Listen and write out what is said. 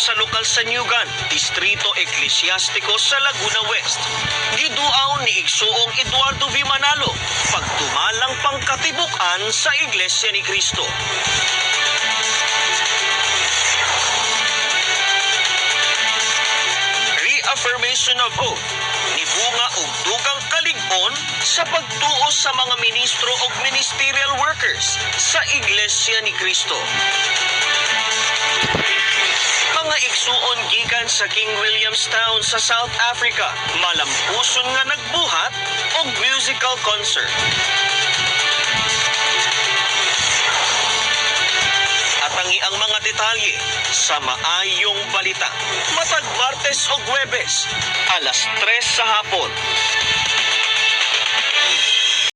sa lokal sa Nyugan, Distrito Eklesyastiko sa Laguna West. Giduaw ni Igsoong Eduardo V. Manalo, pagtumalang pangkatibukan sa Iglesia ni Cristo. Reaffirmation of oath, nibunga og dugang kalig-on sa pagtuo sa mga ministro ug ministerial workers sa Iglesia ni Cristo. Mga igsuon gikan sa King Williamstown sa South Africa, malampuson nga nagbuhat og musical concert. Atangi ang mga detalye sa maayong balita. Matag Martes o Huwebes, alas 3 sa hapon.